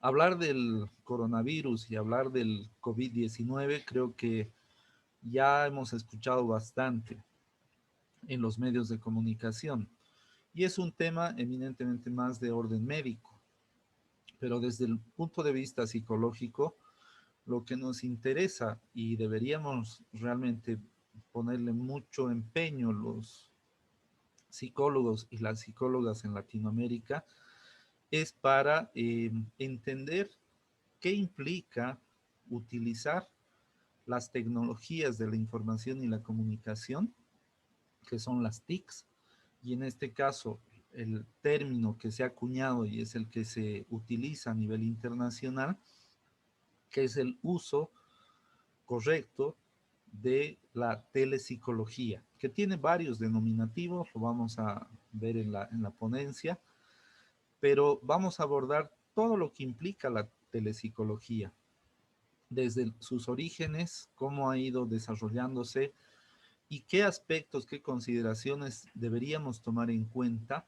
hablar del coronavirus y hablar del COVID-19 creo que ya hemos escuchado bastante en los medios de comunicación y es un tema eminentemente más de orden médico, pero desde el punto de vista psicológico, lo que nos interesa y deberíamos realmente ponerle mucho empeño los psicólogos y las psicólogas en Latinoamérica es para entender qué implica utilizar las tecnologías de la información y la comunicación, que son las TICs, y en este caso el término que se ha acuñado y es el que se utiliza a nivel internacional, que es el uso correcto de la telepsicología, que tiene varios denominativos, lo vamos a ver en la ponencia, pero vamos a abordar todo lo que implica la telepsicología, desde sus orígenes, cómo ha ido desarrollándose y qué aspectos, qué consideraciones deberíamos tomar en cuenta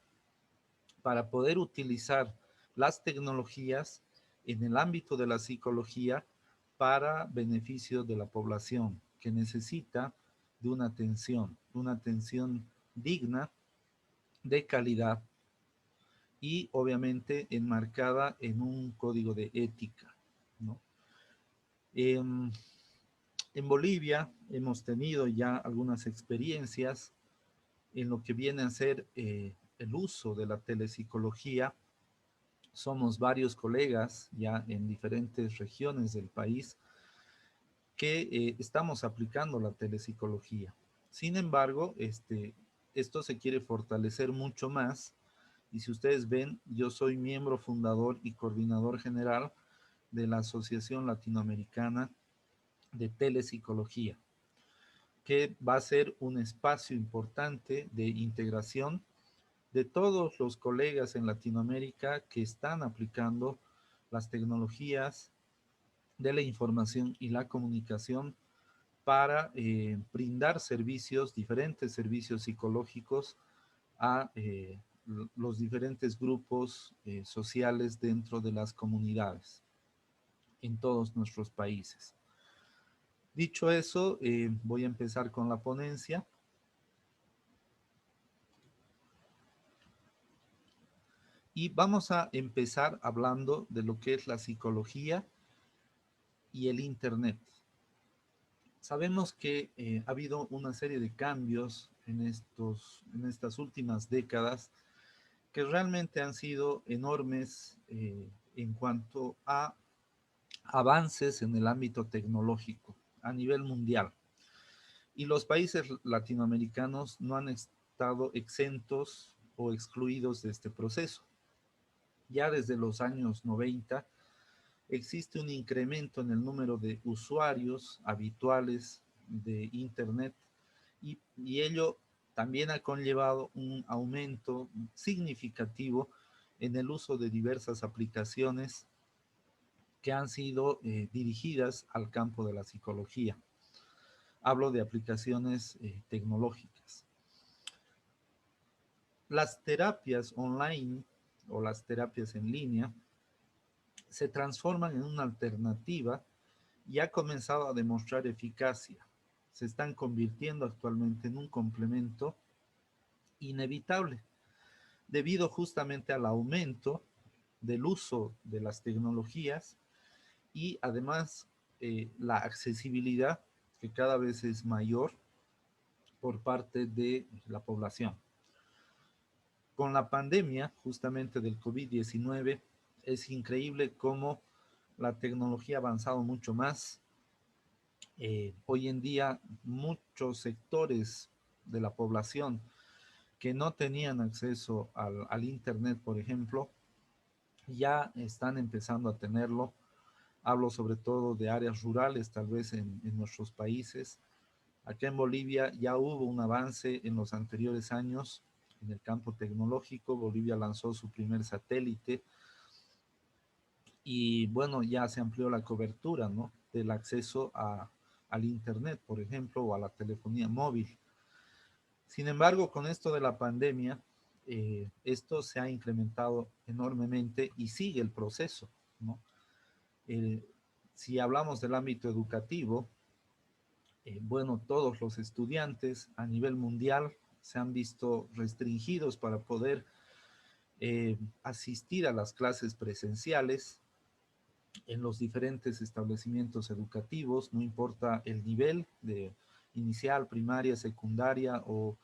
para poder utilizar las tecnologías en el ámbito de la psicología para beneficio de la población que necesita de una atención digna, de calidad y obviamente enmarcada en un código de ética, ¿no? En, en Bolivia hemos tenido ya algunas experiencias en lo que viene a ser el uso de la telepsicología. Somos varios colegas ya en diferentes regiones del país que estamos aplicando la telepsicología. Sin embargo, esto se quiere fortalecer mucho más y si ustedes ven, yo soy miembro fundador y coordinador general de la Asociación Latinoamericana de Telepsicología, que va a ser un espacio importante de integración de todos los colegas en Latinoamérica que están aplicando las tecnologías de la información y la comunicación para brindar servicios, diferentes servicios psicológicos a los diferentes grupos sociales dentro de las comunidades en todos nuestros países. Dicho eso, voy a empezar con la ponencia y vamos a empezar hablando de lo que es la psicología y el Internet. Sabemos que ha habido una serie de cambios en estas últimas décadas que realmente han sido enormes en cuanto a avances en el ámbito tecnológico a nivel mundial. Y los países latinoamericanos no han estado exentos o excluidos de este proceso. Ya desde los años 90 existe un incremento en el número de usuarios habituales de Internet y ello también ha conllevado un aumento significativo en el uso de diversas aplicaciones que han sido dirigidas al campo de la psicología. Hablo de aplicaciones tecnológicas. Las terapias online o las terapias en línea se transforman en una alternativa y ha comenzado a demostrar eficacia. Se están convirtiendo actualmente en un complemento inevitable debido justamente al aumento del uso de las tecnologías y además la accesibilidad que cada vez es mayor por parte de la población. Con la pandemia justamente del COVID-19 es increíble cómo la tecnología ha avanzado mucho más. Hoy en día muchos sectores de la población que no tenían acceso al Internet, por ejemplo, ya están empezando a tenerlo. Hablo sobre todo de áreas rurales, tal vez en nuestros países. Acá en Bolivia ya hubo un avance en los anteriores años en el campo tecnológico. Bolivia lanzó su primer satélite y bueno, ya se amplió la cobertura, ¿no? Del acceso al Internet, por ejemplo, o a la telefonía móvil. Sin embargo, con esto de la pandemia, esto se ha incrementado enormemente y sigue el proceso. ¿no? Eh, si hablamos del ámbito educativo, bueno, todos los estudiantes a nivel mundial se han visto restringidos para poder asistir a las clases presenciales en los diferentes establecimientos educativos, no importa el nivel de inicial, primaria, secundaria o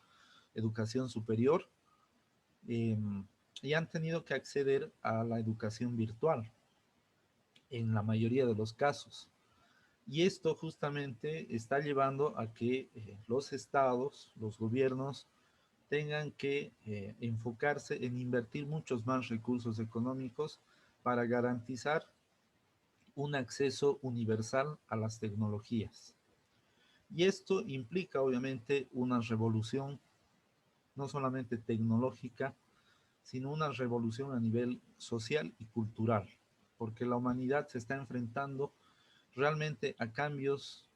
educación superior, eh, y han tenido que acceder a la educación virtual en la mayoría de los casos. Y esto justamente está llevando a que los estados, los gobiernos, tengan que enfocarse en invertir muchos más recursos económicos para garantizar un acceso universal a las tecnologías. Y esto implica obviamente una revolución, no solamente tecnológica, sino una revolución a nivel social y cultural, porque la humanidad se está enfrentando realmente a cambios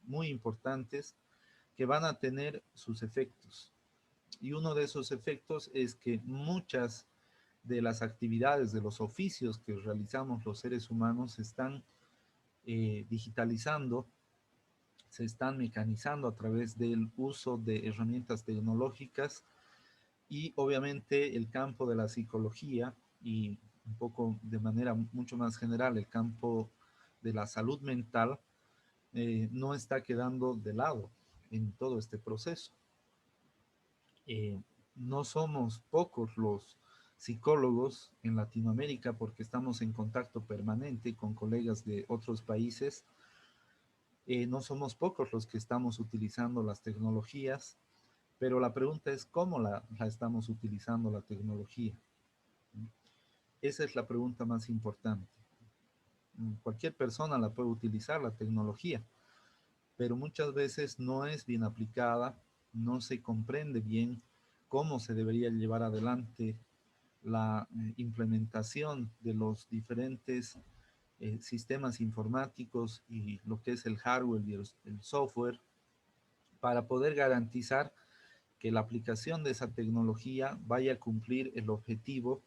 muy importantes que van a tener sus efectos. Y uno de esos efectos es que muchas de las actividades, de los oficios que realizamos los seres humanos se están digitalizando, se están mecanizando a través del uso de herramientas tecnológicas y obviamente el campo de la psicología y un poco de manera mucho más general el campo de la salud mental no está quedando de lado en todo este proceso. Eh, no somos pocos los psicólogos en Latinoamérica porque estamos en contacto permanente con colegas de otros países. No somos pocos los que estamos utilizando las tecnologías, pero la pregunta es cómo la estamos utilizando la tecnología. Esa es la pregunta más importante. Cualquier persona la puede utilizar, la tecnología, pero muchas veces no es bien aplicada, no se comprende bien cómo se debería llevar adelante la implementación de los diferentes sistemas informáticos y lo que es el hardware y el software para poder garantizar que la aplicación de esa tecnología vaya a cumplir el objetivo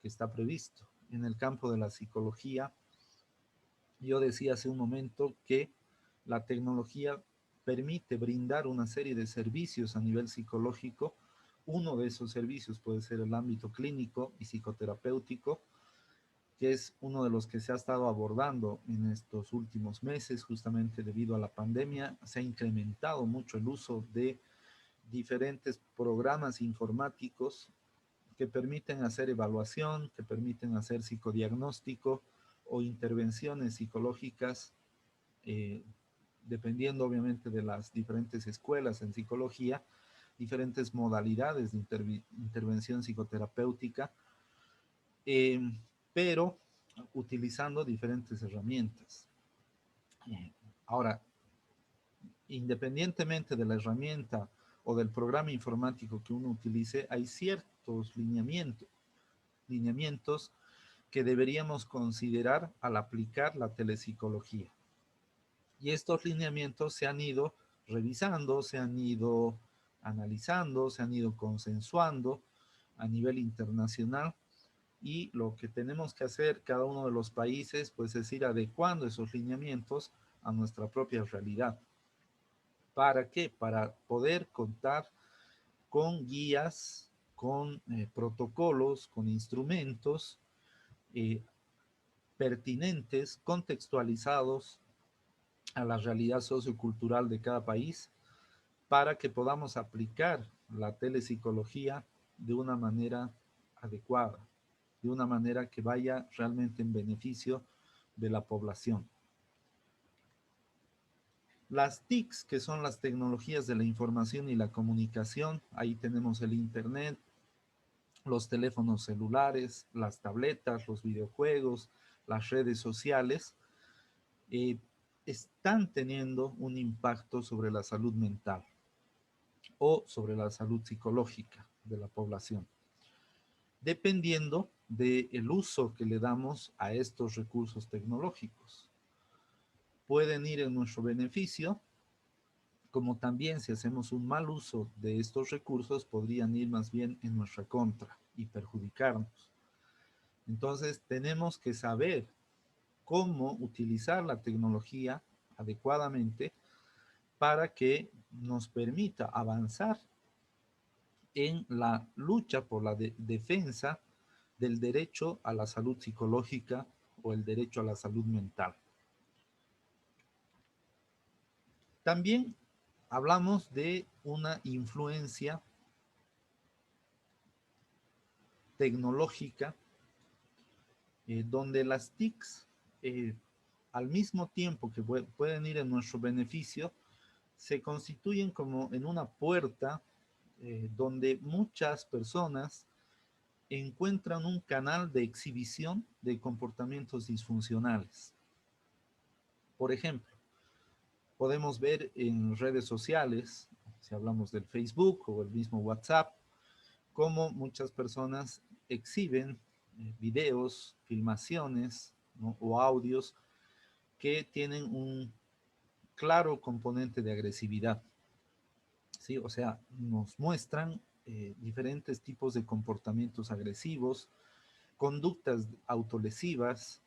que está previsto. En el campo de la psicología, yo decía hace un momento que la tecnología permite brindar una serie de servicios a nivel psicológico. Uno de esos servicios puede ser el ámbito clínico y psicoterapéutico, que es uno de los que se ha estado abordando en estos últimos meses, justamente debido a la pandemia. Se ha incrementado mucho el uso de diferentes programas informáticos que permiten hacer evaluación, que permiten hacer psicodiagnóstico o intervenciones psicológicas, eh, dependiendo obviamente de las diferentes escuelas en psicología, diferentes modalidades de intervención psicoterapéutica, eh, pero utilizando diferentes herramientas. Ahora, independientemente de la herramienta o del programa informático que uno utilice, hay ciertos lineamientos que deberíamos considerar al aplicar la telepsicología. Y estos lineamientos se han ido revisando, se han ido analizando, se han ido consensuando a nivel internacional y lo que tenemos que hacer cada uno de los países pues es ir adecuando esos lineamientos a nuestra propia realidad. ¿Para qué? Para poder contar con guías, con protocolos, con instrumentos eh, pertinentes, contextualizados a la realidad sociocultural de cada país, para que podamos aplicar la telepsicología de una manera adecuada, de una manera que vaya realmente en beneficio de la población. Las TICs, que son las tecnologías de la información y la comunicación, ahí tenemos el Internet, los teléfonos celulares, las tabletas, los videojuegos, las redes sociales, eh, están teniendo un impacto sobre la salud mental o sobre la salud psicológica de la población, dependiendo del uso que le damos a estos recursos tecnológicos. Pueden ir en nuestro beneficio, como también si hacemos un mal uso de estos recursos, podrían ir más bien en nuestra contra y perjudicarnos. Entonces, tenemos que saber cómo utilizar la tecnología adecuadamente para que nos permita avanzar en la lucha por la defensa del derecho a la salud psicológica o el derecho a la salud mental. También hablamos de una influencia tecnológica donde las TICs, al mismo tiempo que pueden ir en nuestro beneficio, se constituyen como en una puerta donde muchas personas encuentran un canal de exhibición de comportamientos disfuncionales. Por ejemplo, podemos ver en redes sociales, si hablamos del Facebook o el mismo WhatsApp, cómo muchas personas exhiben videos, filmaciones, ¿no?, o audios que tienen un claro componente de agresividad. ¿Sí? O sea, nos muestran diferentes tipos de comportamientos agresivos, conductas autolesivas,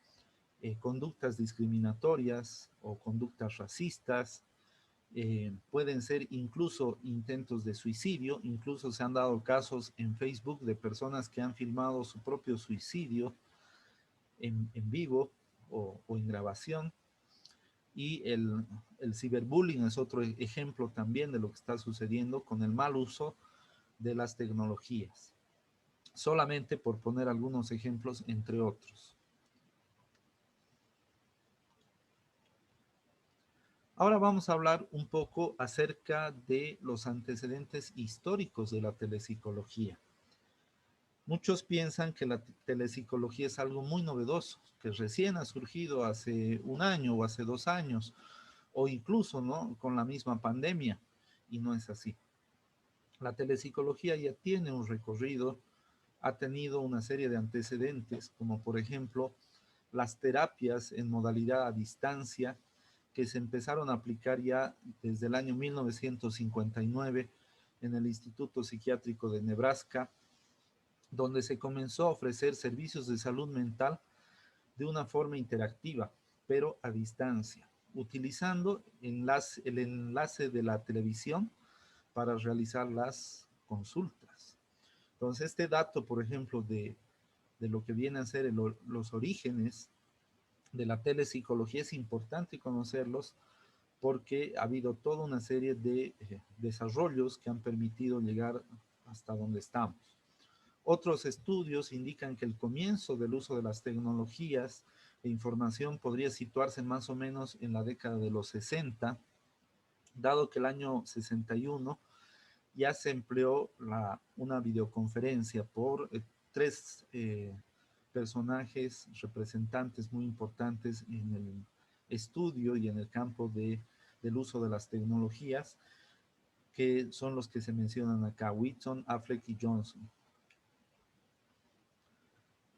conductas discriminatorias o conductas racistas, pueden ser incluso intentos de suicidio, incluso se han dado casos en Facebook de personas que han filmado su propio suicidio en vivo o en grabación. Y el ciberbullying es otro ejemplo también de lo que está sucediendo con el mal uso de las tecnologías. Solamente por poner algunos ejemplos, entre otros. Ahora vamos a hablar un poco acerca de los antecedentes históricos de la telepsicología. Muchos piensan que la telepsicología es algo muy novedoso, que recién ha surgido hace un año o hace 2 años, o incluso, ¿no?, con la misma pandemia, y no es así. La telepsicología ya tiene un recorrido, ha tenido una serie de antecedentes, como por ejemplo las terapias en modalidad a distancia, que se empezaron a aplicar ya desde el año 1959 en el Instituto Psiquiátrico de Nebraska, donde se comenzó a ofrecer servicios de salud mental de una forma interactiva, pero a distancia, utilizando el enlace de la televisión para realizar las consultas. Entonces, este dato, por ejemplo, de lo que viene a ser los orígenes de la telepsicología, es importante conocerlos porque ha habido toda una serie de desarrollos que han permitido llegar hasta donde estamos. Otros estudios indican que el comienzo del uso de las tecnologías de información podría situarse más o menos en la década de los 60, dado que el año 61 ya se empleó una videoconferencia por tres personajes, representantes muy importantes en el estudio y en el campo del uso de las tecnologías, que son los que se mencionan acá: Whitson, Affleck y Johnson.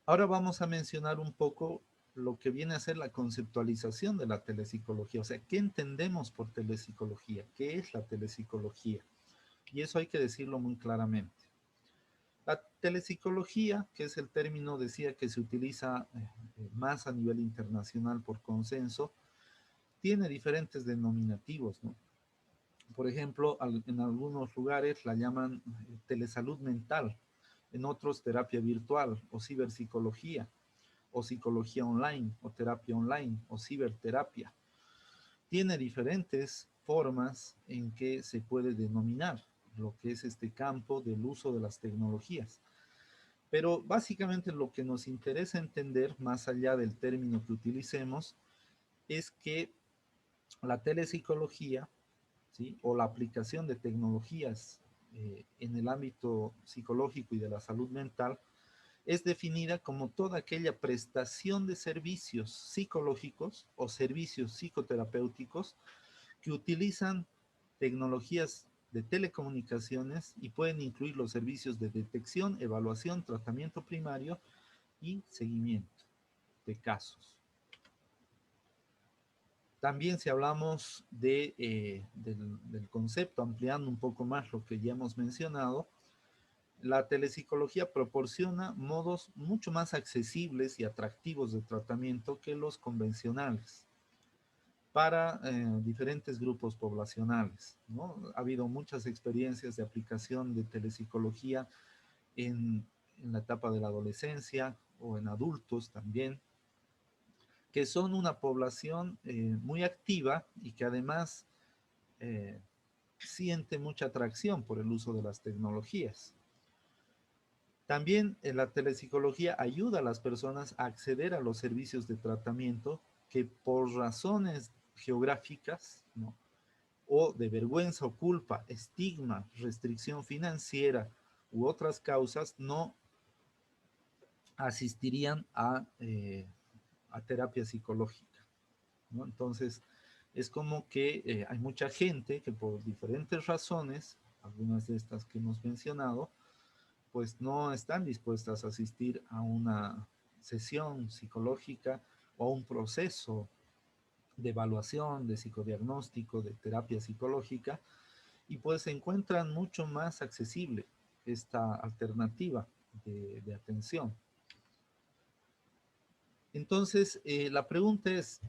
Ahora vamos a mencionar un poco lo que viene a ser la conceptualización de la telepsicología, o sea, ¿qué entendemos por telepsicología? ¿Qué es la telepsicología? Y eso hay que decirlo muy claramente. La telepsicología, que es el término, decía, que se utiliza más a nivel internacional por consenso, tiene diferentes denominativos, ¿no? Por ejemplo, en algunos lugares la llaman telesalud mental, en otros terapia virtual o ciberpsicología, o psicología online, o terapia online, o ciberterapia. Tiene diferentes formas en que se puede denominar lo que es este campo del uso de las tecnologías. Pero básicamente lo que nos interesa entender, más allá del término que utilicemos, es que la telepsicología, ¿sí?, o la aplicación de tecnologías en el ámbito psicológico y de la salud mental, es definida como toda aquella prestación de servicios psicológicos o servicios psicoterapéuticos que utilizan tecnologías de telecomunicaciones y pueden incluir los servicios de detección, evaluación, tratamiento primario y seguimiento de casos. También, si hablamos del concepto, ampliando un poco más lo que ya hemos mencionado, La telepsicología proporciona modos mucho más accesibles y atractivos de tratamiento que los convencionales para diferentes grupos poblacionales, ¿no? Ha habido muchas experiencias de aplicación de telepsicología en la etapa de la adolescencia o en adultos también, que son una población muy activa y que además eh, siente mucha atracción por el uso de las tecnologías. También la telepsicología ayuda a las personas a acceder a los servicios de tratamiento que por razones geográficas, ¿no? o de vergüenza o culpa, estigma, restricción financiera u otras causas, no asistirían a terapia psicológica, ¿no? Entonces, es como que hay mucha gente que por diferentes razones, algunas de estas que hemos mencionado, pues no están dispuestas a asistir a una sesión psicológica o a un proceso de evaluación, de psicodiagnóstico, de terapia psicológica, y pues se encuentran mucho más accesible esta alternativa de atención. Entonces, la pregunta es,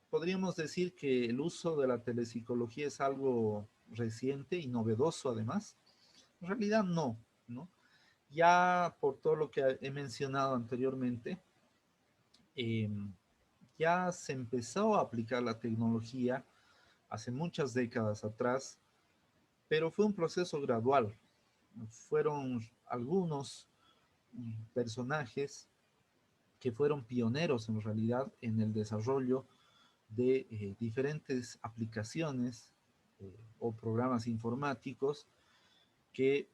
¿podríamos decir que el uso de la telepsicología es algo reciente y novedoso además? En realidad no, ¿no? Ya por todo lo que he mencionado anteriormente, eh, ya se empezó a aplicar la tecnología hace muchas décadas atrás, pero fue un proceso gradual. Fueron algunos personajes que fueron pioneros en realidad en el desarrollo de diferentes aplicaciones o programas informáticos que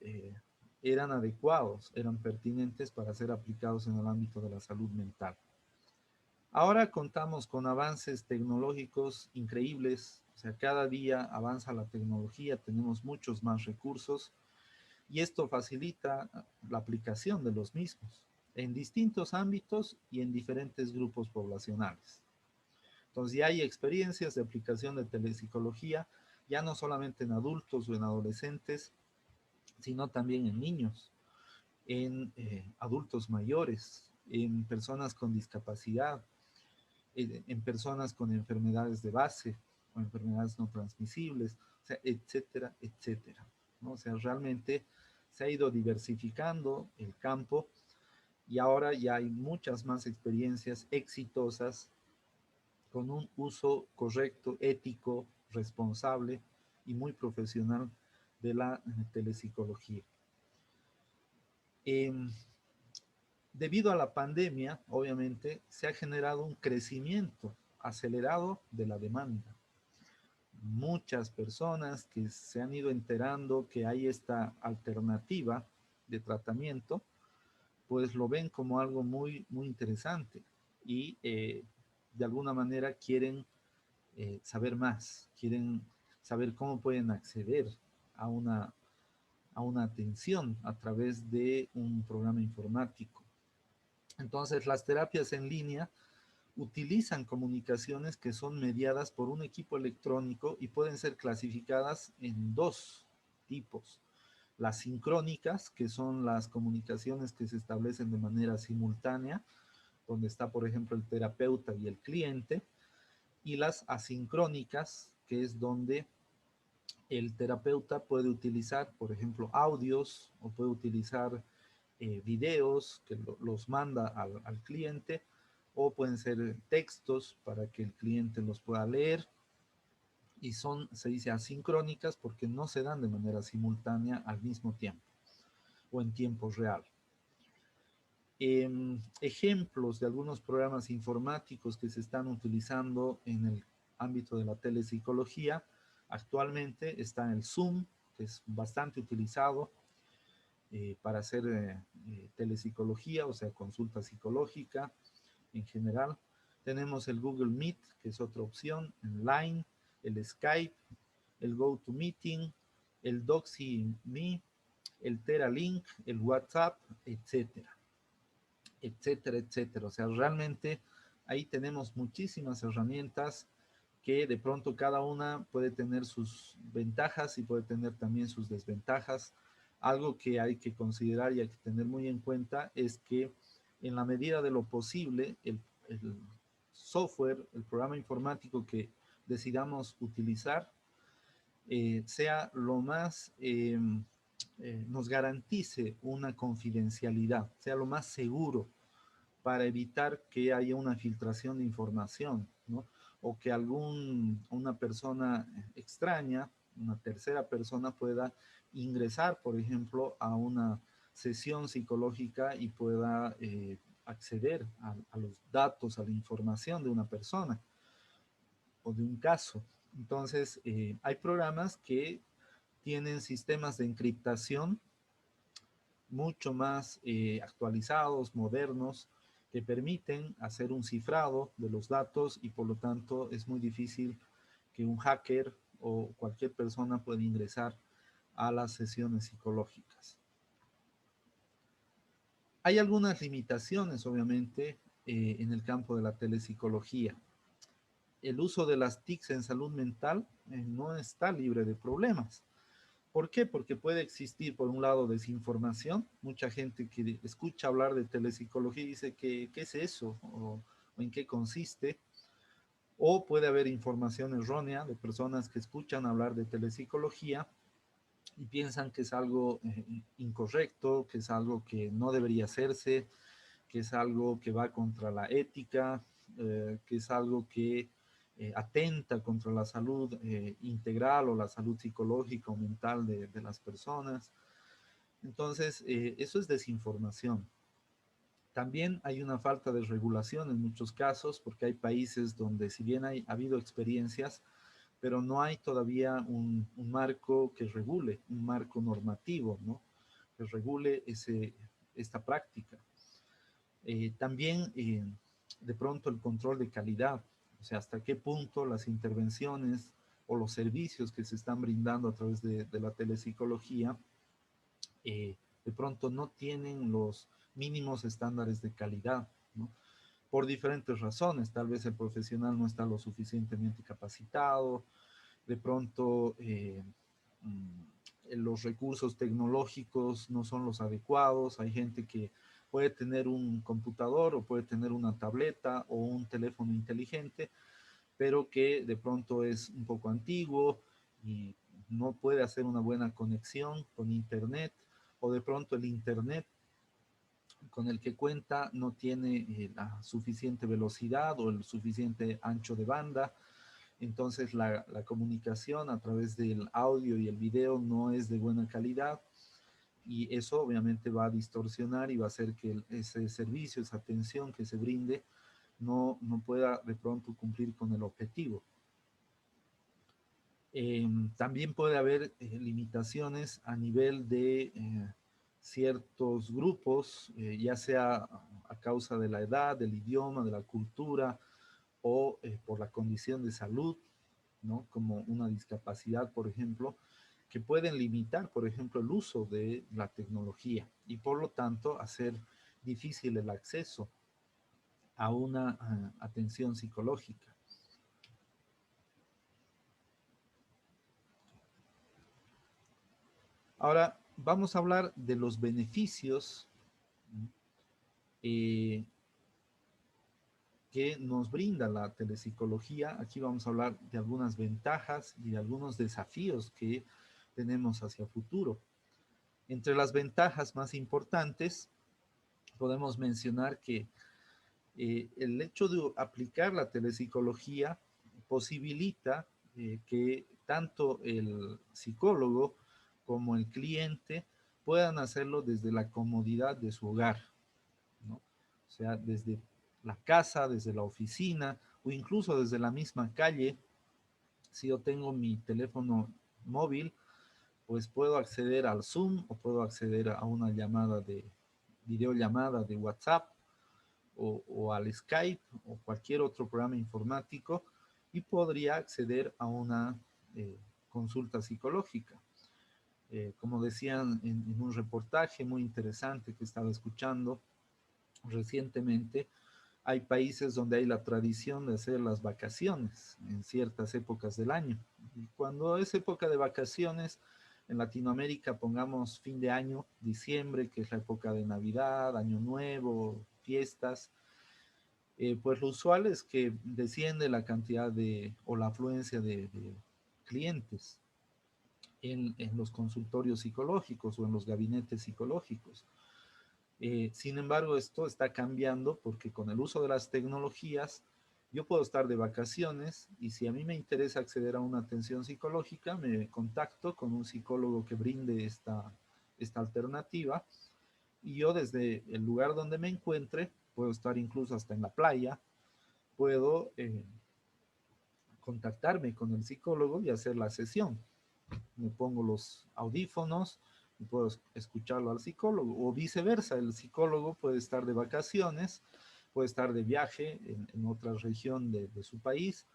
eran adecuados, eran pertinentes para ser aplicados en el ámbito de la salud mental. Ahora contamos con avances tecnológicos increíbles, o sea, cada día avanza la tecnología, tenemos muchos más recursos y esto facilita la aplicación de los mismos en distintos ámbitos y en diferentes grupos poblacionales. Entonces ya hay experiencias de aplicación de telepsicología, ya no solamente en adultos o en adolescentes, sino también en niños, en adultos mayores, en personas con discapacidad, en personas con enfermedades de base o enfermedades no transmisibles, o sea, etcétera, etcétera, ¿no? O sea, realmente se ha ido diversificando el campo y ahora ya hay muchas más experiencias exitosas con un uso correcto, ético, responsable y muy profesional de la telepsicología. Eh, Debido a la pandemia, obviamente, se ha generado un crecimiento acelerado de la demanda. Muchas personas que se han ido enterando que hay esta alternativa de tratamiento, pues lo ven como algo muy, muy interesante y de alguna manera quieren saber más, quieren saber cómo pueden acceder a a una atención a través de un programa informático. Entonces, las terapias en línea utilizan comunicaciones que son mediadas por un equipo electrónico y pueden ser clasificadas en dos tipos. Las sincrónicas, que son las comunicaciones que se establecen de manera simultánea, donde está, por ejemplo, el terapeuta y el cliente, y las asincrónicas, que es donde el terapeuta puede utilizar, por ejemplo, audios o puede utilizar videos que los manda al cliente o pueden ser textos para que el cliente los pueda leer y son, se dice, asincrónicas porque no se dan de manera simultánea al mismo tiempo o en tiempo real. Ejemplos de algunos programas informáticos que se están utilizando en el ámbito de la telepsicología actualmente está el Zoom, que es bastante utilizado para hacer telepsicología, o sea, consulta psicológica en general. Tenemos el Google Meet, que es otra opción, el Line, el Skype, el GoToMeeting, el DoxyMe, el TeraLink, el WhatsApp, etcétera, etcétera, etcétera. O sea, realmente ahí tenemos muchísimas herramientas que de pronto cada una puede tener sus ventajas y puede tener también sus desventajas Algo que hay que considerar y hay que tener muy en cuenta es que en la medida de lo posible, el software, el programa informático que decidamos utilizar, sea lo más, nos garantice una confidencialidad, sea lo más seguro para evitar que haya una filtración de información, ¿no? O que una persona extraña, una tercera persona pueda ingresar, por ejemplo, a una sesión psicológica y pueda acceder a los datos, a la información de una persona o de un caso. Entonces, hay programas que tienen sistemas de encriptación mucho más actualizados, modernos, que permiten hacer un cifrado de los datos y por lo tanto es muy difícil que un hacker o cualquier persona pueda ingresar a las sesiones psicológicas. Hay algunas limitaciones, obviamente, en el campo de la telepsicología. El uso de las TICs en salud mental no está libre de problemas. ¿Por qué? Porque puede existir, por un lado, desinformación. Mucha gente que escucha hablar de telepsicología y dice que, ¿qué es eso? O en qué consiste. O puede haber información errónea de personas que escuchan hablar de telepsicología y piensan que es algo incorrecto, que es algo que no debería hacerse, que es algo que va contra la ética, que es algo que atenta contra la salud integral o la salud psicológica o mental de las personas. Entonces, eso es desinformación. También hay una falta de regulación en muchos casos, porque hay países donde si bien ha habido experiencias, pero no hay todavía un marco que regule, un marco normativo, ¿no? Que regule esta práctica. También de pronto el control de calidad, o sea, hasta qué punto las intervenciones o los servicios que se están brindando a través de la telepsicología de pronto no tienen los mínimos estándares de calidad, ¿no? Por diferentes razones, tal vez el profesional no está lo suficientemente capacitado, de pronto los recursos tecnológicos no son los adecuados, hay gente que puede tener un computador o puede tener una tableta o un teléfono inteligente, pero que de pronto es un poco antiguo y no puede hacer una buena conexión con Internet, o de pronto el Internet con el que cuenta no tiene la suficiente velocidad o el suficiente ancho de banda. Entonces la comunicación a través del audio y el video no es de buena calidad y eso obviamente va a distorsionar y va a hacer que ese servicio, esa atención que se brinde no pueda de pronto cumplir con el objetivo. También puede haber limitaciones a nivel de ciertos grupos, ya sea a causa de la edad, del idioma, de la cultura o por la condición de salud, ¿no? Como una discapacidad, por ejemplo, que pueden limitar, por ejemplo, el uso de la tecnología y por lo tanto hacer difícil el acceso a una atención psicológica. Ahora vamos a hablar de los beneficios eh, que nos brinda la telepsicología. Aquí vamos a hablar de algunas ventajas y de algunos desafíos que tenemos hacia futuro. Entre las ventajas más importantes, podemos mencionar que el hecho de aplicar la telepsicología posibilita que tanto el psicólogo como el cliente puedan hacerlo desde la comodidad de su hogar, ¿no? O sea, desde la casa, desde la oficina o incluso desde la misma calle. Si yo tengo mi teléfono móvil, pues puedo acceder al Zoom o puedo acceder a una llamada de videollamada de WhatsApp o al Skype o cualquier otro programa informático y podría acceder a una consulta psicológica. Como decían en un reportaje muy interesante que estaba escuchando recientemente, hay países donde hay la tradición de hacer las vacaciones en ciertas épocas del año. Y cuando es época de vacaciones, En Latinoamérica pongamos fin de año, diciembre, que es la época de Navidad, Año Nuevo, fiestas, pues lo usual es que desciende la cantidad o la afluencia de clientes en los consultorios psicológicos o en los gabinetes psicológicos. Sin embargo, esto está cambiando porque con el uso de las tecnologías, yo puedo estar de vacaciones y si a mí me interesa acceder a una atención psicológica, me contacto con un psicólogo que brinde esta alternativa y yo desde el lugar donde me encuentre, puedo estar incluso hasta en la playa, puedo contactarme con el psicólogo y hacer la sesión. Me pongo los audífonos y puedo escucharlo al psicólogo, o viceversa, el psicólogo puede estar de vacaciones, puede estar de viaje en otra región de su país,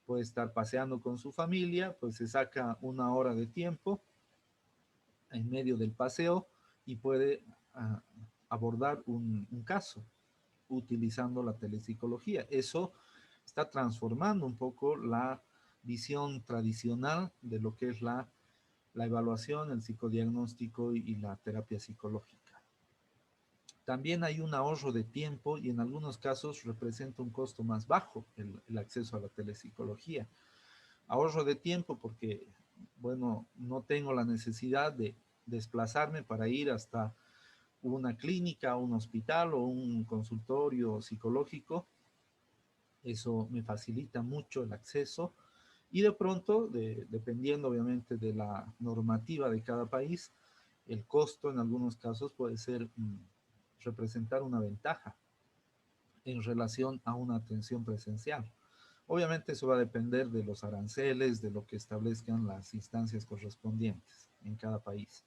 puede estar paseando con su familia, pues se saca una hora de tiempo en medio del paseo y puede abordar un caso utilizando la telepsicología. Eso está transformando un poco la visión tradicional de lo que es la evaluación, el psicodiagnóstico y la terapia psicológica. También hay un ahorro de tiempo y en algunos casos representa un costo más bajo el acceso a la telepsicología. Ahorro de tiempo porque, bueno, no tengo la necesidad de desplazarme para ir hasta una clínica, un hospital o un consultorio psicológico. Eso me facilita mucho el acceso y de pronto, dependiendo obviamente de la normativa de cada país, el costo en algunos casos puede ser representar una ventaja en relación a una atención presencial. Obviamente eso va a depender de los aranceles, de lo que establezcan las instancias correspondientes en cada país.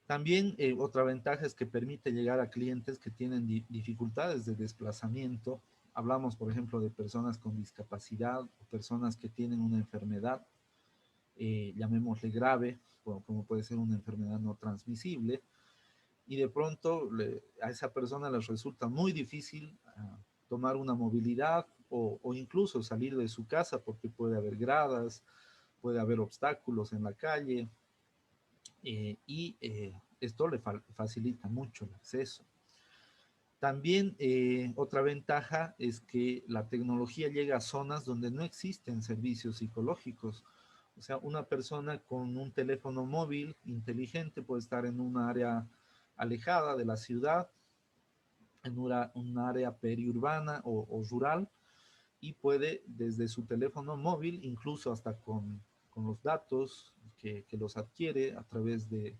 También otra ventaja es que permite llegar a clientes que tienen dificultades de desplazamiento. Hablamos, por ejemplo, de personas con discapacidad o personas que tienen una enfermedad, llamémosle grave, como puede ser una enfermedad no transmisible, y de pronto a esa persona les resulta muy difícil tomar una movilidad o incluso salir de su casa porque puede haber gradas, puede haber obstáculos en la calle, y esto le facilita mucho el acceso. También otra ventaja es que la tecnología llega a zonas donde no existen servicios psicológicos. O sea, una persona con un teléfono móvil inteligente puede estar en un área alejada de la ciudad, en un área periurbana o rural, y puede desde su teléfono móvil, incluso hasta con los datos que los adquiere a través de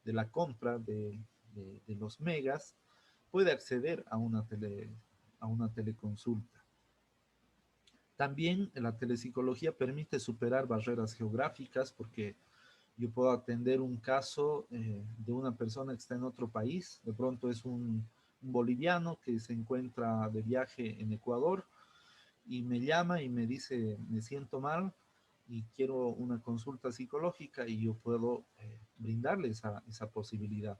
la compra de los megas, puede acceder a una teleconsulta. También la telepsicología permite superar barreras geográficas porque yo puedo atender un caso de una persona que está en otro país, de pronto es un boliviano que se encuentra de viaje en Ecuador y me llama y me dice, me siento mal y quiero una consulta psicológica y yo puedo brindarle esa posibilidad,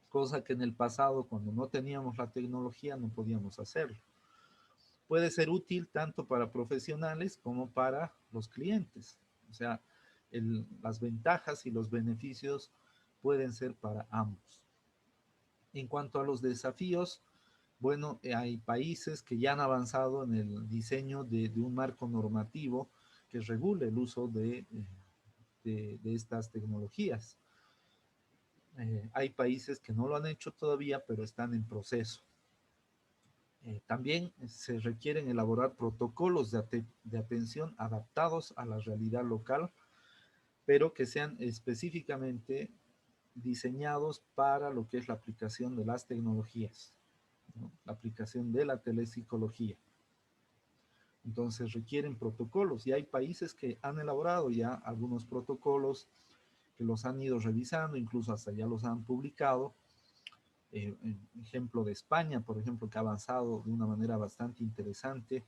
cosa que en el pasado, cuando no teníamos la tecnología, no podíamos hacerlo. Puede ser útil tanto para profesionales como para los clientes. O sea, las ventajas y los beneficios pueden ser para ambos. En cuanto a los desafíos, bueno, hay países que ya han avanzado en el diseño de un marco normativo que regule el uso de estas tecnologías. Hay países que no lo han hecho todavía, pero están en proceso. También se requieren elaborar protocolos de atención adaptados a la realidad local, pero que sean específicamente diseñados para lo que es la aplicación de las tecnologías, ¿no? La aplicación de la telepsicología. Entonces requieren protocolos y hay países que han elaborado ya algunos protocolos que los han ido revisando, incluso hasta ya los han publicado. Ejemplo de España, por ejemplo, que ha avanzado de una manera bastante interesante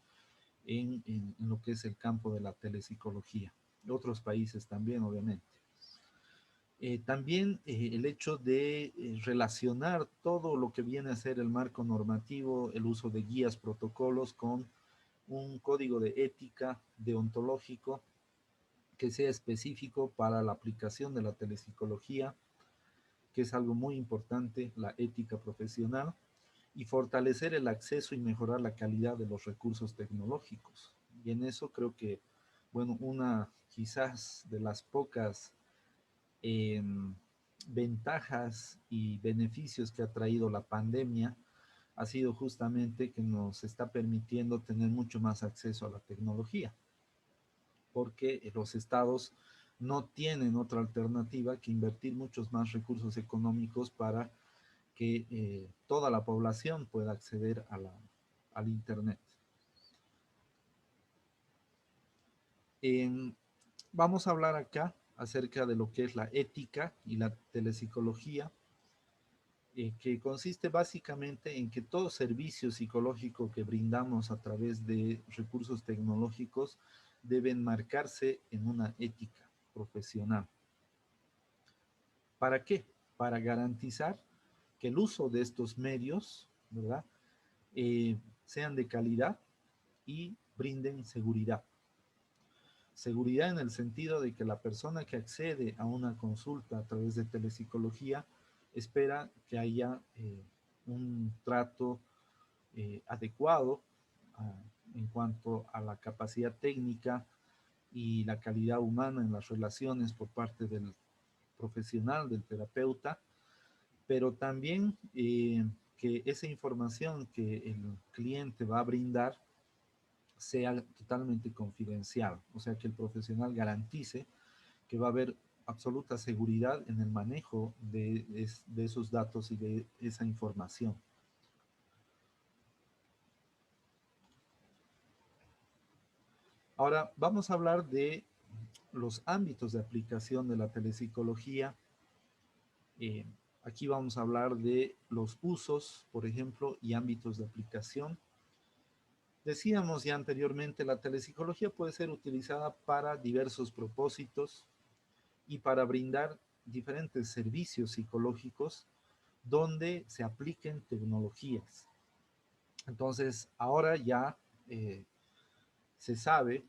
en lo que es el campo de la telepsicología. Otros países también, obviamente. También el hecho de relacionar todo lo que viene a ser el marco normativo, el uso de guías, protocolos con un código de ética deontológico que sea específico para la aplicación de la telepsicología, que es algo muy importante, la ética profesional, y fortalecer el acceso y mejorar la calidad de los recursos tecnológicos. Y en eso creo que, bueno, una quizás de las pocas eh, ventajas y beneficios que ha traído la pandemia ha sido justamente que nos está permitiendo tener mucho más acceso a la tecnología, porque los estados no tienen otra alternativa que invertir muchos más recursos económicos para que toda la población pueda acceder a al Internet. Eh, Vamos a hablar acá acerca de lo que es la ética y la telepsicología, que consiste básicamente en que todo servicio psicológico que brindamos a través de recursos tecnológicos deben marcarse en una ética profesional. ¿Para qué? Para garantizar que el uso de estos medios, ¿verdad? Sean de calidad y brinden seguridad. Seguridad en el sentido de que la persona que accede a una consulta a través de telepsicología espera que haya un trato adecuado en cuanto a la capacidad técnica y la calidad humana en las relaciones por parte del profesional, del terapeuta, pero también que esa información que el cliente va a brindar sea totalmente confidencial, o sea, que el profesional garantice que va a haber absoluta seguridad en el manejo de esos datos y de esa información. Ahora, vamos a hablar de los ámbitos de aplicación de la telepsicología. Eh, Aquí vamos a hablar de los usos, por ejemplo, y ámbitos de aplicación. Decíamos ya anteriormente, la telepsicología puede ser utilizada para diversos propósitos y para brindar diferentes servicios psicológicos donde se apliquen tecnologías. Entonces, ahora ya se sabe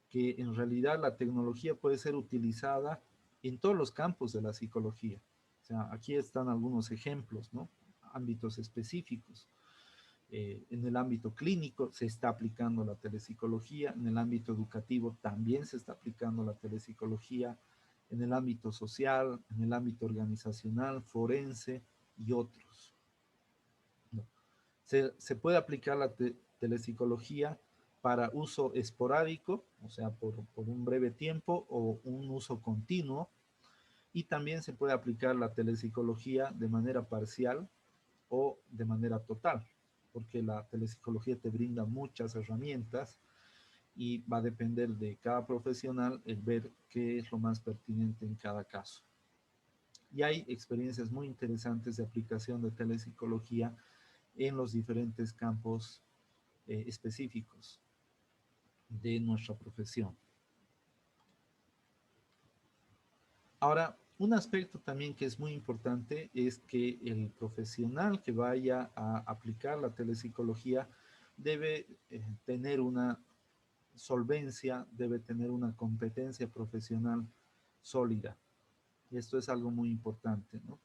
que en realidad la tecnología puede ser utilizada en todos los campos de la psicología. O sea, aquí están algunos ejemplos, ¿no? Ámbitos específicos. En el ámbito clínico se está aplicando la telepsicología, en el ámbito educativo también se está aplicando la telepsicología, en el ámbito social, en el ámbito organizacional, forense y otros. ¿No? Se puede aplicar la telepsicología para uso esporádico, o sea, por un breve tiempo o un uso continuo, y también se puede aplicar la telepsicología de manera parcial o de manera total, porque la telepsicología te brinda muchas herramientas y va a depender de cada profesional el ver qué es lo más pertinente en cada caso. Y hay experiencias muy interesantes de aplicación de telepsicología en los diferentes campos específicos de nuestra profesión. Ahora, un aspecto también que es muy importante es que el profesional que vaya a aplicar la telepsicología debe tener una solvencia, debe tener una competencia profesional sólida. Y esto es algo muy importante, ¿no?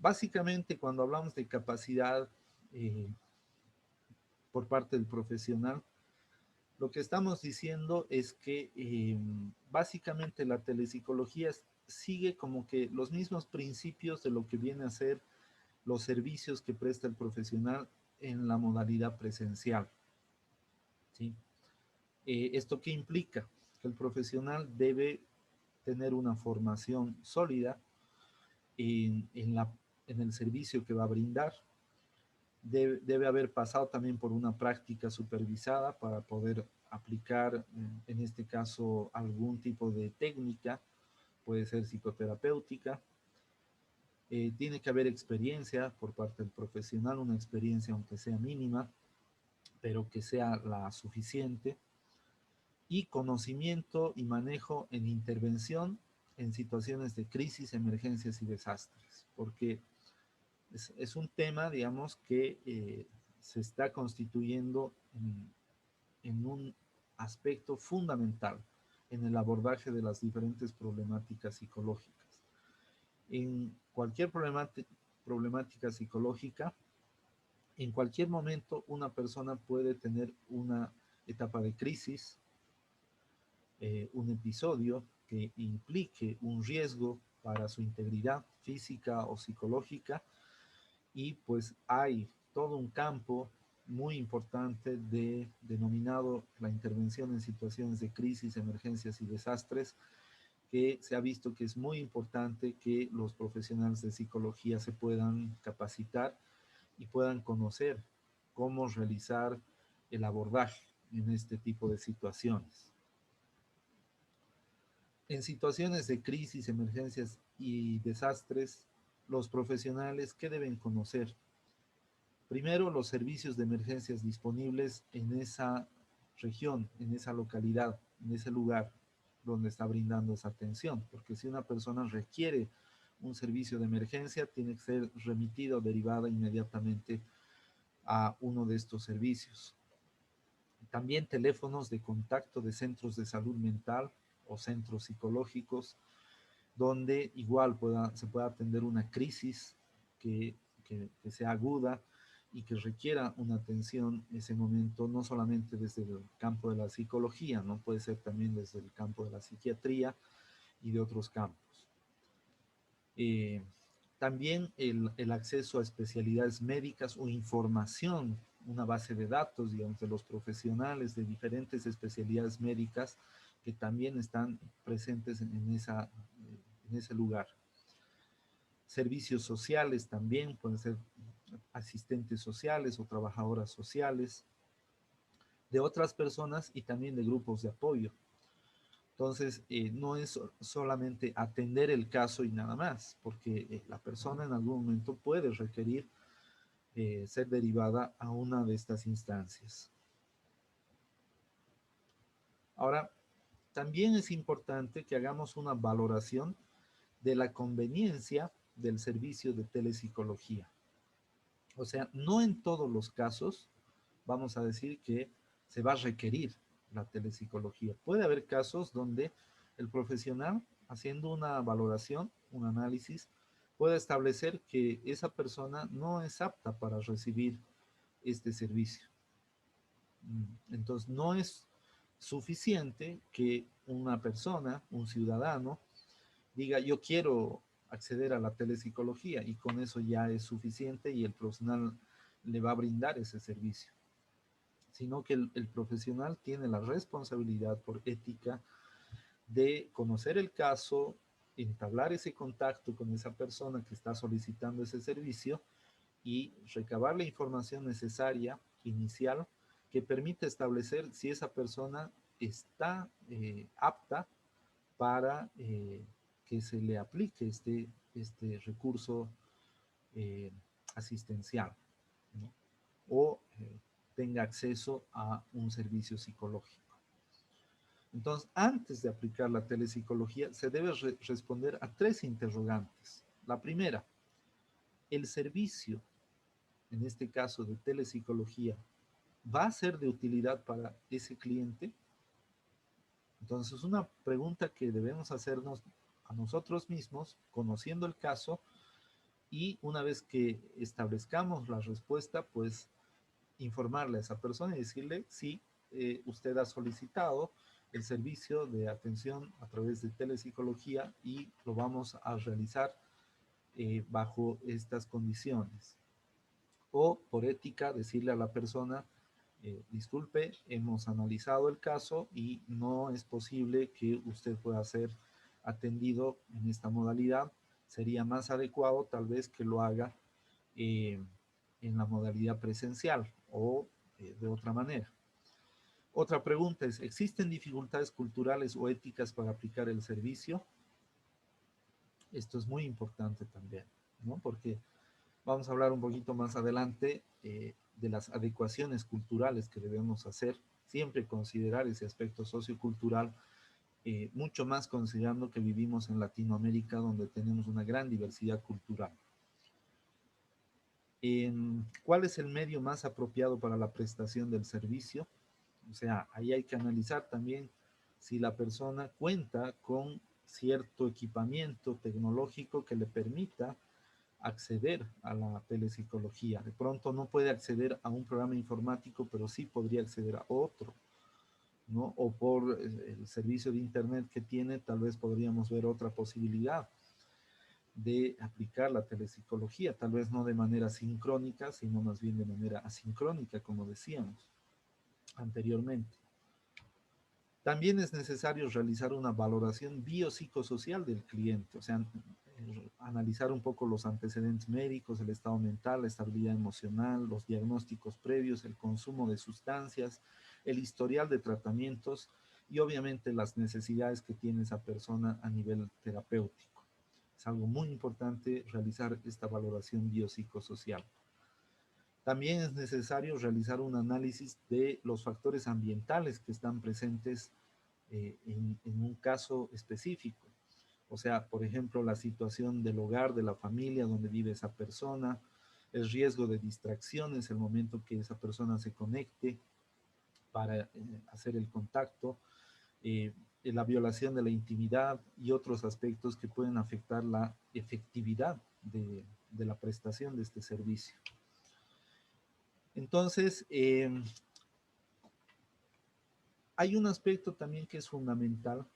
Básicamente, cuando hablamos de capacidad eh, por parte del profesional, lo que estamos diciendo es que básicamente la telepsicología sigue como que los mismos principios de lo que viene a ser los servicios que presta el profesional en la modalidad presencial, ¿sí? ¿Esto qué implica? Que el profesional debe tener una formación sólida en el servicio que va a brindar. Debe haber pasado también por una práctica supervisada para poder aplicar, en este caso, algún tipo de técnica, puede ser psicoterapéutica. Tiene que haber experiencia por parte del profesional, una experiencia aunque sea mínima, pero que sea la suficiente, y conocimiento y manejo en intervención en situaciones de crisis, emergencias y desastres, porque es un tema, digamos, que se está constituyendo en un aspecto fundamental en el abordaje de las diferentes problemáticas psicológicas. En cualquier problemática psicológica, en cualquier momento una persona puede tener una etapa de crisis, un episodio que implique un riesgo para su integridad física o psicológica, y pues hay todo un campo muy importante denominado la intervención en situaciones de crisis, emergencias y desastres, que se ha visto que es muy importante que los profesionales de psicología se puedan capacitar y puedan conocer cómo realizar el abordaje en este tipo de situaciones. En situaciones de crisis, emergencias y desastres, los profesionales, ¿qué deben conocer? Primero, los servicios de emergencias disponibles en esa región, en esa localidad, en ese lugar donde está brindando esa atención, porque si una persona requiere un servicio de emergencia, tiene que ser remitida o derivada inmediatamente a uno de estos servicios. También teléfonos de contacto de centros de salud mental o centros psicológicos, donde igual se pueda atender una crisis que sea aguda y que requiera una atención en ese momento, no solamente desde el campo de la psicología, ¿no? Puede ser también desde el campo de la psiquiatría y de otros campos. Eh, También el acceso a especialidades médicas o información, una base de datos, digamos, de los profesionales de diferentes especialidades médicas que también están presentes en ese lugar. Servicios sociales también, pueden ser asistentes sociales o trabajadoras sociales de otras personas y también de grupos de apoyo. Entonces, no es solamente atender el caso y nada más, porque la persona en algún momento puede requerir ser derivada a una de estas instancias. Ahora, también es importante que hagamos una valoración de la conveniencia del servicio de telepsicología. O sea, no en todos los casos vamos a decir que se va a requerir la telepsicología. Puede haber casos donde el profesional, haciendo una valoración, un análisis, puede establecer que esa persona no es apta para recibir este servicio. Entonces, no es suficiente que una persona, un ciudadano, diga, yo quiero acceder a la telepsicología, y con eso ya es suficiente y el profesional le va a brindar ese servicio, sino que el profesional tiene la responsabilidad por ética de conocer el caso, entablar ese contacto con esa persona que está solicitando ese servicio y recabar la información necesaria, inicial, que permite establecer si esa persona está apta para que se le aplique este recurso eh, asistencial, ¿no? O tenga acceso a un servicio psicológico. Entonces, antes de aplicar la telepsicología, se debe responder a tres interrogantes. La primera, ¿el servicio, en este caso de telepsicología, va a ser de utilidad para ese cliente? Entonces, es una pregunta que debemos hacernos a nosotros mismos, conociendo el caso, y una vez que establezcamos la respuesta, pues informarle a esa persona y decirle si usted ha solicitado el servicio de atención a través de telepsicología y lo vamos a realizar bajo estas condiciones. O por ética, decirle a la persona, disculpe, hemos analizado el caso y no es posible que usted pueda ser atendido en esta modalidad. Sería más adecuado tal vez que lo haga eh, en la modalidad presencial o de otra manera. Otra pregunta es, ¿existen dificultades culturales o éticas para aplicar el servicio? Esto es muy importante también, ¿no? Porque vamos a hablar un poquito más adelante de las adecuaciones culturales que debemos hacer, siempre considerar ese aspecto sociocultural, mucho más considerando que vivimos en Latinoamérica, donde tenemos una gran diversidad cultural. ¿Cuál es el medio más apropiado para la prestación del servicio? O sea, ahí hay que analizar también si la persona cuenta con cierto equipamiento tecnológico que le permita acceder a la telepsicología. De pronto no puede acceder a un programa informático, pero sí podría acceder a otro, ¿no? O por el servicio de Internet que tiene, tal vez podríamos ver otra posibilidad de aplicar la telepsicología, tal vez no de manera sincrónica, sino más bien de manera asincrónica, como decíamos anteriormente. También es necesario realizar una valoración biopsicosocial del cliente, o sea, analizar un poco los antecedentes médicos, el estado mental, la estabilidad emocional, los diagnósticos previos, el consumo de sustancias, el historial de tratamientos y obviamente las necesidades que tiene esa persona a nivel terapéutico. Es algo muy importante realizar esta valoración biopsicosocial. También es necesario realizar un análisis de los factores ambientales que están presentes en un caso específico. O sea, por ejemplo, la situación del hogar, de la familia donde vive esa persona, el riesgo de distracciones, el momento que esa persona se conecte para hacer el contacto, eh, la violación de la intimidad y otros aspectos que pueden afectar la efectividad de la prestación de este servicio. Entonces, hay un aspecto también que es fundamental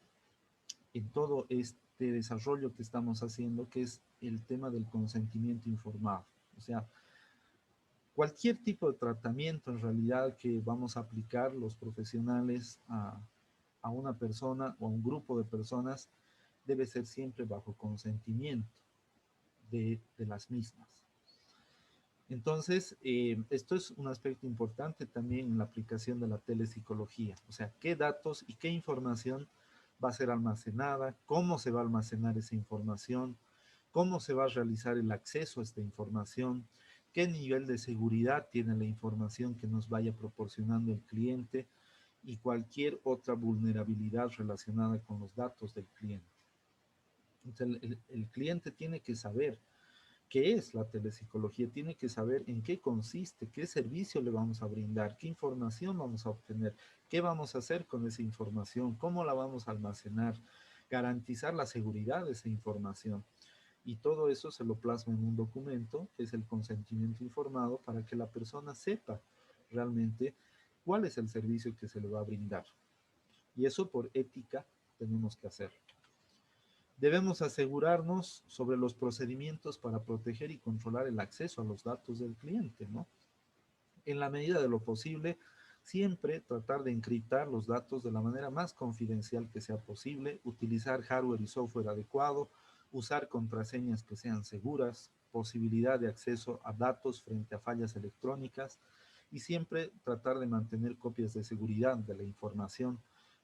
en todo este desarrollo que estamos haciendo, que es el tema del consentimiento informado. O sea, cualquier tipo de tratamiento en realidad que vamos a aplicar los profesionales a una persona o a un grupo de personas debe ser siempre bajo consentimiento de las mismas. Entonces, esto es un aspecto importante también en la aplicación de la telepsicología, o sea, qué datos y qué información va a ser almacenada, cómo se va a almacenar esa información, cómo se va a realizar el acceso a esta información, qué nivel de seguridad tiene la información que nos vaya proporcionando el cliente y cualquier otra vulnerabilidad relacionada con los datos del cliente. Entonces, el cliente tiene que saber qué es la telepsicología, tiene que saber en qué consiste, qué servicio le vamos a brindar, qué información vamos a obtener, qué vamos a hacer con esa información, cómo la vamos a almacenar, garantizar la seguridad de esa información. Y todo eso se lo plasma en un documento, que es el consentimiento informado, para que la persona sepa realmente cuál es el servicio que se le va a brindar. Y eso por ética tenemos que hacerlo. Debemos asegurarnos sobre los procedimientos para proteger y controlar el acceso a los datos del cliente, ¿no? En la medida de lo posible, siempre tratar de encriptar los datos de la manera más confidencial que sea posible, utilizar hardware y software adecuado, usar contraseñas que sean seguras, posibilidad de acceso a datos frente a fallas electrónicas y siempre tratar de mantener copias de seguridad de la información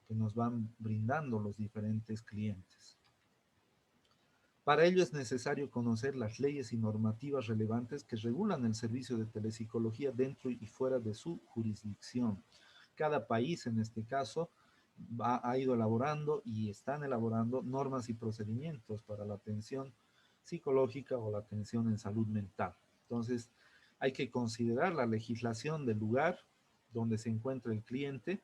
que nos van brindando los diferentes clientes. Para ello es necesario conocer las leyes y normativas relevantes que regulan el servicio de telepsicología dentro y fuera de su jurisdicción. Cada país, en este caso, ha ido elaborando y están elaborando normas y procedimientos para la atención psicológica o la atención en salud mental. Entonces, hay que considerar la legislación del lugar donde se encuentra el cliente,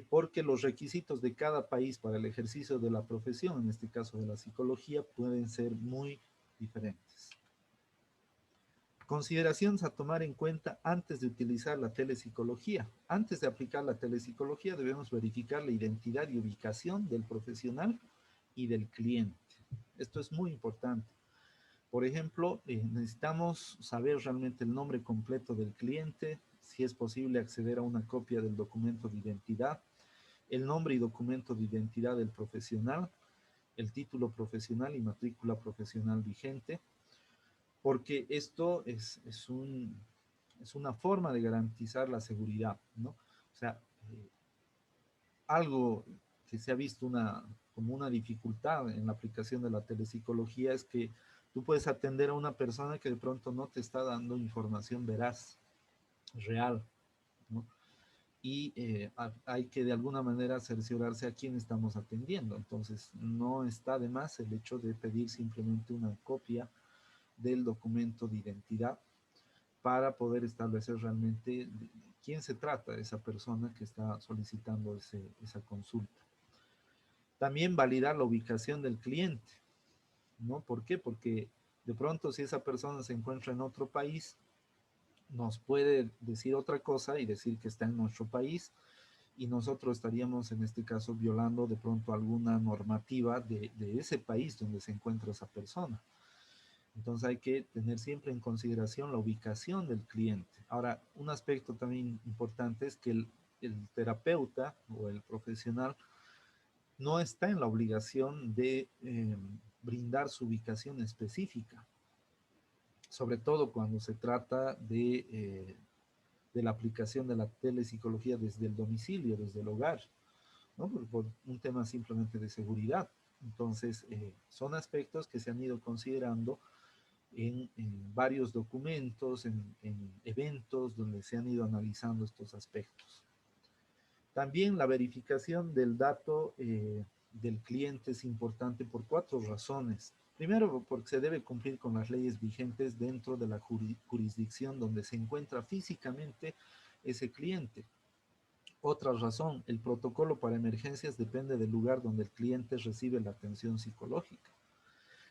porque los requisitos de cada país para el ejercicio de la profesión, en este caso de la psicología, pueden ser muy diferentes. Consideraciones a tomar en cuenta antes de utilizar la telepsicología. Antes de aplicar la telepsicología debemos verificar la identidad y ubicación del profesional y del cliente. Esto es muy importante. Por ejemplo, necesitamos saber realmente el nombre completo del cliente, si es posible acceder a una copia del documento de identidad, el nombre y documento de identidad del profesional, el título profesional y matrícula profesional vigente, porque esto es una forma de garantizar la seguridad, ¿no? O sea, algo que se ha visto como una dificultad en la aplicación de la telepsicología es que tú puedes atender a una persona que de pronto no te está dando información veraz, real, ¿no? Y hay que de alguna manera cerciorarse a quién estamos atendiendo. Entonces, no está de más el hecho de pedir simplemente una copia del documento de identidad para poder establecer realmente quién se trata esa persona que está solicitando esa consulta. También validar la ubicación del cliente, ¿no? ¿Por qué? Porque de pronto si esa persona se encuentra en otro país, nos puede decir otra cosa y decir que está en nuestro país y nosotros estaríamos en este caso violando de pronto alguna normativa de ese país donde se encuentra esa persona. Entonces hay que tener siempre en consideración la ubicación del cliente. Ahora, un aspecto también importante es que el terapeuta o el profesional no está en la obligación de brindar su ubicación específica, sobre todo cuando se trata de la aplicación de la telepsicología desde el domicilio, desde el hogar, ¿no? Por un tema simplemente de seguridad. Entonces, son aspectos que se han ido considerando en varios documentos, en eventos donde se han ido analizando estos aspectos. También la verificación del dato del cliente es importante por cuatro razones. Primero, porque se debe cumplir con las leyes vigentes dentro de la jurisdicción donde se encuentra físicamente ese cliente. Otra razón, el protocolo para emergencias depende del lugar donde el cliente recibe la atención psicológica.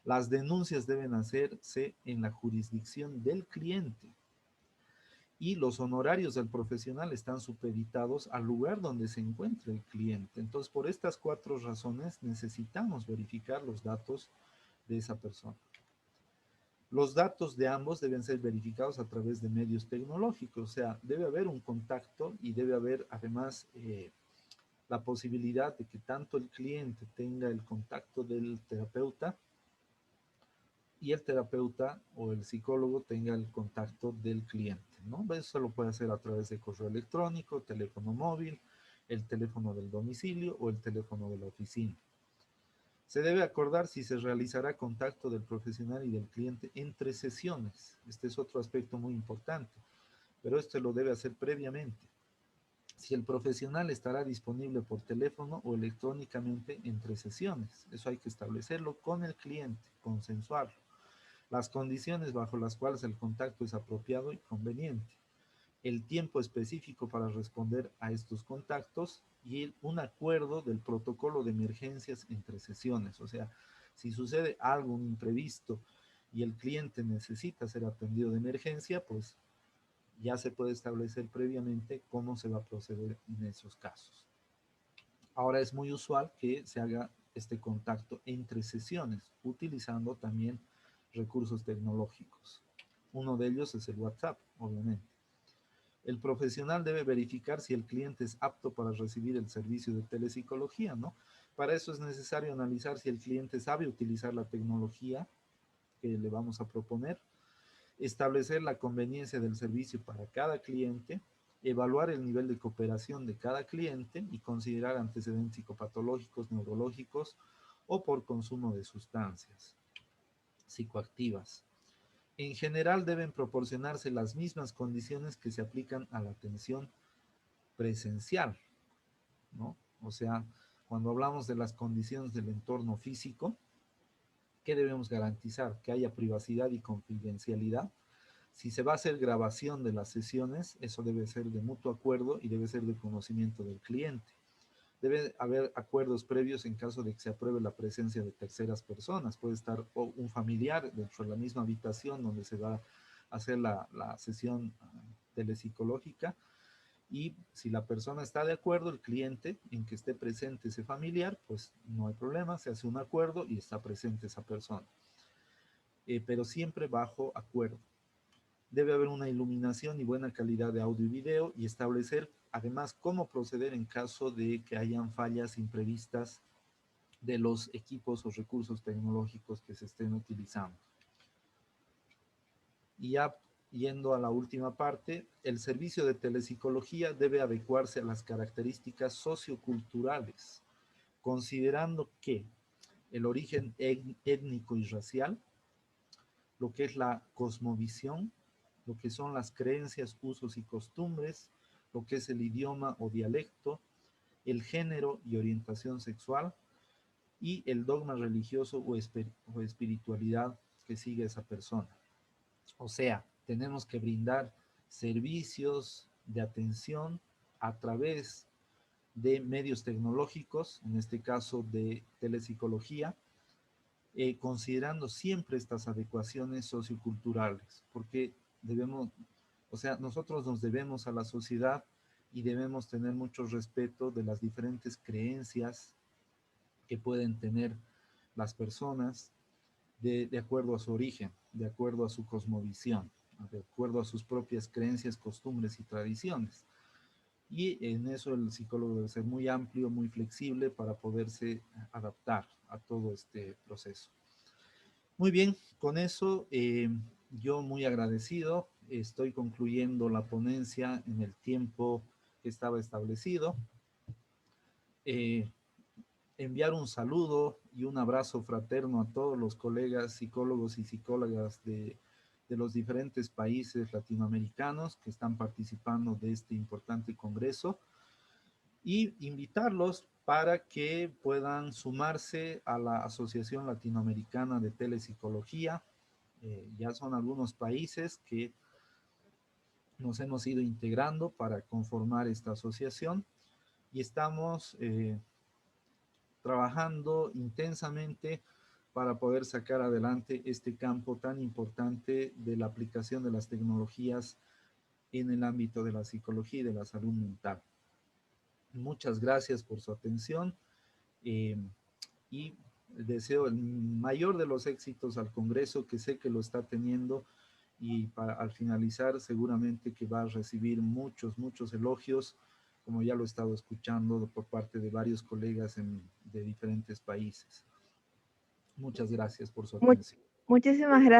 Las denuncias deben hacerse en la jurisdicción del cliente y los honorarios del profesional están supeditados al lugar donde se encuentra el cliente. Entonces, por estas cuatro razones necesitamos verificar los datos de esa persona. Los datos de ambos deben ser verificados a través de medios tecnológicos, o sea, debe haber un contacto y debe haber además la posibilidad de que tanto el cliente tenga el contacto del terapeuta y el terapeuta o el psicólogo tenga el contacto del cliente, ¿no? Eso lo puede hacer a través de correo electrónico, teléfono móvil, el teléfono del domicilio o el teléfono de la oficina. Se debe acordar si se realizará contacto del profesional y del cliente entre sesiones. Este es otro aspecto muy importante, pero esto lo debe hacer previamente. Si el profesional estará disponible por teléfono o electrónicamente entre sesiones. Eso hay que establecerlo con el cliente, consensuarlo. Las condiciones bajo las cuales el contacto es apropiado y conveniente, el tiempo específico para responder a estos contactos y un acuerdo del protocolo de emergencias entre sesiones. O sea, si sucede algo, un imprevisto y el cliente necesita ser atendido de emergencia, pues ya se puede establecer previamente cómo se va a proceder en esos casos. Ahora es muy usual que se haga este contacto entre sesiones, utilizando también recursos tecnológicos. Uno de ellos es el WhatsApp, obviamente. El profesional debe verificar si el cliente es apto para recibir el servicio de telepsicología, ¿no? Para eso es necesario analizar si el cliente sabe utilizar la tecnología que le vamos a proponer, establecer la conveniencia del servicio para cada cliente, evaluar el nivel de cooperación de cada cliente y considerar antecedentes psicopatológicos, neurológicos o por consumo de sustancias psicoactivas. En general deben proporcionarse las mismas condiciones que se aplican a la atención presencial, ¿no? O sea, cuando hablamos de las condiciones del entorno físico, ¿qué debemos garantizar? Que haya privacidad y confidencialidad. Si se va a hacer grabación de las sesiones, eso debe ser de mutuo acuerdo y debe ser de conocimiento del cliente. Debe haber acuerdos previos en caso de que se apruebe la presencia de terceras personas. Puede estar un familiar dentro de la misma habitación donde se va a hacer la sesión telepsicológica y si la persona está de acuerdo, el cliente, en que esté presente ese familiar, pues no hay problema, se hace un acuerdo y está presente esa persona. Pero siempre bajo acuerdo. Debe haber una iluminación y buena calidad de audio y video y establecer además cómo proceder en caso de que hayan fallas imprevistas de los equipos o recursos tecnológicos que se estén utilizando. Y ya yendo a la última parte, el servicio de telepsicología debe adecuarse a las características socioculturales, considerando que el origen étnico y racial, lo que es la cosmovisión, lo que son las creencias, usos y costumbres, lo que es el idioma o dialecto, el género y orientación sexual y el dogma religioso o espiritualidad que sigue esa persona. O sea, tenemos que brindar servicios de atención a través de medios tecnológicos, en este caso de telepsicología, considerando siempre estas adecuaciones socioculturales, porque debemos, o sea, nosotros nos debemos a la sociedad y debemos tener mucho respeto de las diferentes creencias que pueden tener las personas de acuerdo a su origen, de acuerdo a su cosmovisión, de acuerdo a sus propias creencias, costumbres y tradiciones. Y en eso el psicólogo debe ser muy amplio, muy flexible para poderse adaptar a todo este proceso. Muy bien, con eso yo muy agradecido. Estoy concluyendo la ponencia en el tiempo que estaba establecido. Eh, Enviar un saludo y un abrazo fraterno a todos los colegas psicólogos y psicólogas de los diferentes países latinoamericanos que están participando de este importante congreso y invitarlos para que puedan sumarse a la Asociación Latinoamericana de Telepsicología. Ya son algunos países que nos hemos ido integrando para conformar esta asociación y estamos trabajando intensamente para poder sacar adelante este campo tan importante de la aplicación de las tecnologías en el ámbito de la psicología y de la salud mental. Muchas gracias por su atención eh, y deseo el mayor de los éxitos al Congreso, que sé que lo está teniendo, y al finalizar seguramente que va a recibir muchos elogios, como ya lo he estado escuchando por parte de varios colegas de diferentes países. Muchas gracias por su Mu- atención. Muchísimas gracias.